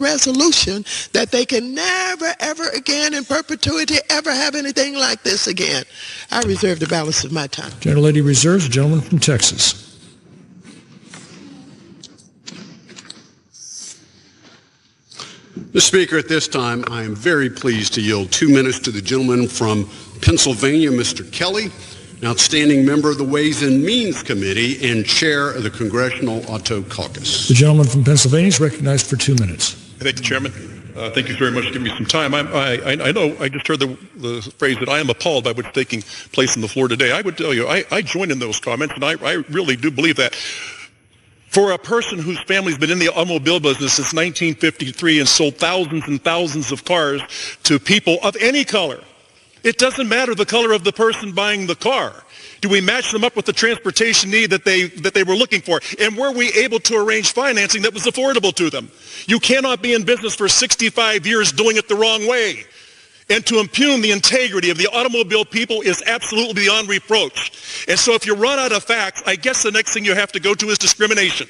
resolution that they can never, ever again in perpetuity ever have anything like this again. I reserve the balance of my time. Gentlelady reserves. The gentleman from Texas. Mr. Speaker, at this time, I am very pleased to yield 2 minutes to the gentleman from Pennsylvania, Mr. Kelly, an outstanding member of the Ways and Means Committee and chair of the Congressional Auto Caucus. The gentleman from Pennsylvania is recognized for 2 minutes. Thank you, Chairman. Thank you very much for giving me some time. I know I just heard the phrase that I am appalled by what's taking place on the floor today. I would tell you, I join in those comments, and I really do believe that. For a person whose family's been in the automobile business since 1953 and sold thousands and thousands of cars to people of any color, it doesn't matter the color of the person buying the car. Do we match them up with the transportation need that they were looking for? And were we able to arrange financing that was affordable to them? You cannot be in business for 65 years doing it the wrong way. And to impugn the integrity of the automobile people is absolutely beyond reproach. And so if you run out of facts, I guess the next thing you have to go to is discrimination.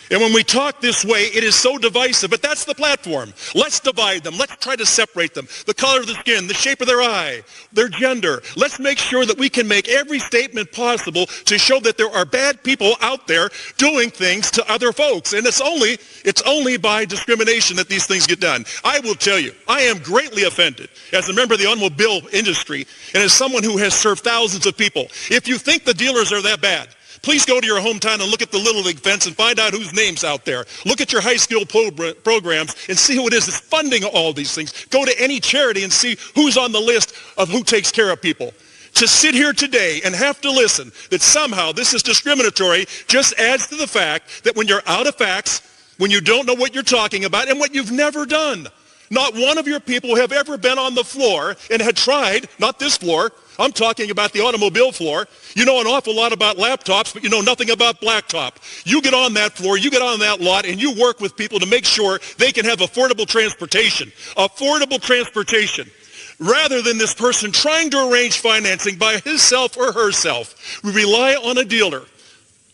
And when we talk this way, it is so divisive, but that's the platform. Let's divide them. Let's try to separate them. The color of the skin, the shape of their eye, their gender. Let's make sure that we can make every statement possible to show that there are bad people out there doing things to other folks. And it's only by discrimination that these things get done. I will tell you, I am greatly offended as a member of the automobile industry and as someone who has served thousands of people. If you think the dealers are that bad, please go to your hometown and look at the Little League fence and find out whose name's out there. Look at your high school programs and see who it is that's funding all these things. Go to any charity and see who's on the list of who takes care of people. To sit here today and have to listen that somehow this is discriminatory just adds to the fact that when you're out of facts, when you don't know what you're talking about and what you've never done. Not one of your people have ever been on the floor and had tried, not this floor, I'm talking about the automobile floor. You know an awful lot about laptops, but you know nothing about blacktop. You get on that floor, you get on that lot, and you work with people to make sure they can have affordable transportation. Affordable transportation. Rather than this person trying to arrange financing by himself or herself, we rely on a dealer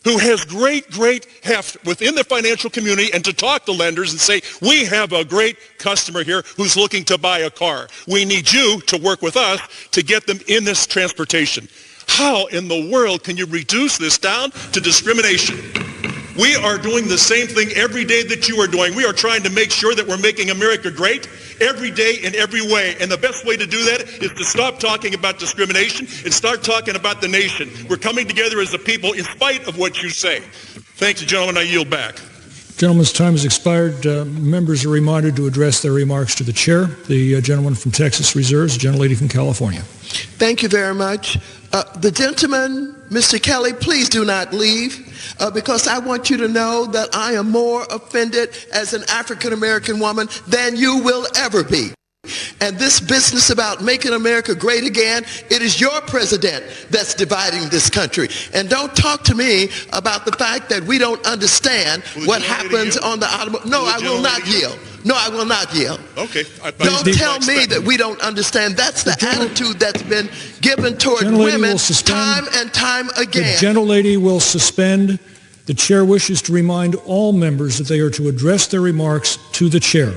who has great heft within the financial community and to talk to lenders and say, we have a great customer here who's looking to buy a car. We need you to work with us to get them in this transportation. How in the world can you reduce this down to discrimination? We are doing the same thing every day that you are doing. We are trying to make sure that we're making America great every day in every way. And the best way to do that is to stop talking about discrimination and start talking about the nation. We're coming together as a people in spite of what you say. Thank you, gentlemen. I yield back. Gentleman's time has expired. Members are reminded to address their remarks to the chair. The gentleman from Texas reserves. The gentlelady from California. Thank you very much. The gentleman, Mr. Kelly, please do not leave because I want you to know that I am more offended as an African-American woman than you will ever be. And this business about making America great again, it is your president that's dividing this country. And don't talk to me about the fact that we don't understand what happens on the automobile. No, I will not yield. No, I will not yield. Okay. Don't tell me that we don't understand. That's the attitude that's been given toward women time and time again. The gentlelady will suspend. The chair wishes to remind all members that they are to address their remarks to the chair.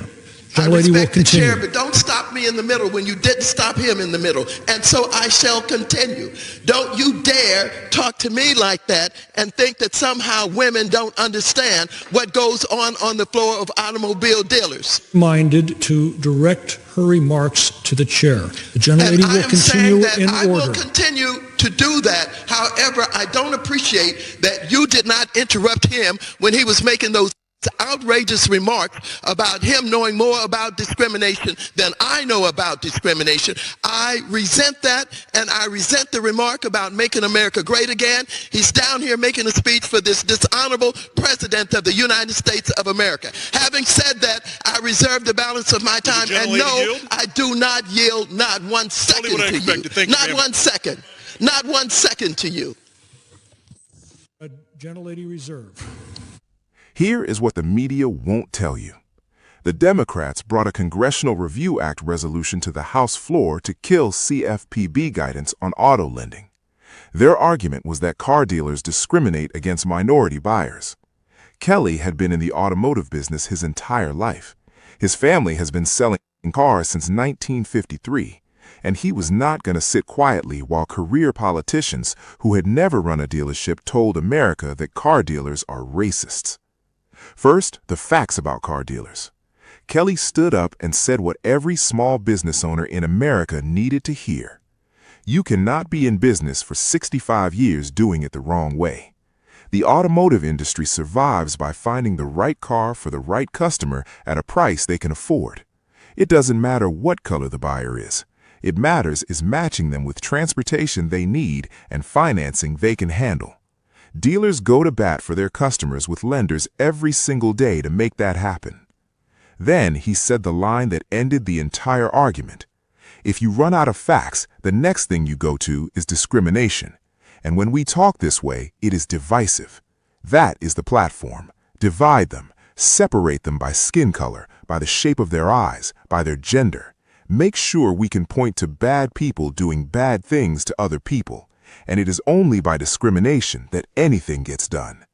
I respect the chair, but don't stop me in the middle when you didn't stop him in the middle. And so I shall continue. Don't you dare talk to me like that and think that somehow women don't understand what goes on the floor of automobile dealers. Minded to direct her remarks to the chair. The gentlelady will continue in order. I will continue to do that. However, I don't appreciate that you did not interrupt him when he was making those outrageous remarks about him knowing more about discrimination than I know about discrimination. I resent that, and I resent the remark about making America great again. He's down here making a speech for this dishonorable president of the United States of America. Having said that, I reserve the balance of my time, and no, I do not yield not 1 second to you. Not 1 second. Not 1 second to you. Gentlelady reserve. Here is what the media won't tell you. The Democrats brought a Congressional Review Act resolution to the House floor to kill CFPB guidance on auto lending. Their argument was that car dealers discriminate against minority buyers. Kelly had been in the automotive business his entire life. His family has been selling cars since 1953, and he was not going to sit quietly while career politicians who had never run a dealership told America that car dealers are racists. First, the facts about car dealers. Kelly stood up and said what every small business owner in America needed to hear. You cannot be in business for 65 years doing it the wrong way. The automotive industry survives by finding the right car for the right customer at a price they can afford. It doesn't matter what color the buyer is. It matters is matching them with transportation they need and financing they can handle. Dealers go to bat for their customers with lenders every single day to make that happen. Then he said the line that ended the entire argument. If you run out of facts, the next thing you go to is discrimination. And when we talk this way, it is divisive. That is the platform. Divide them. Separate them by skin color, by the shape of their eyes, by their gender. Make sure we can point to bad people doing bad things to other people. And it is only by discrimination that anything gets done.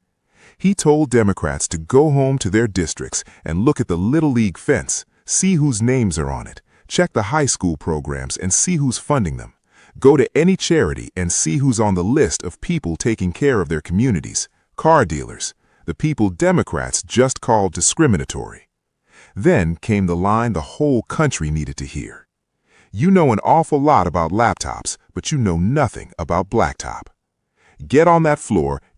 He told Democrats to go home to their districts and look at the Little League fence, see whose names are on it, check the high school programs and see who's funding them. Go to any charity and see who's on the list of people taking care of their communities, car dealers, the people Democrats just called discriminatory. Then came the line the whole country needed to hear. You know an awful lot about laptops, but you know nothing about blacktop. Get on that floor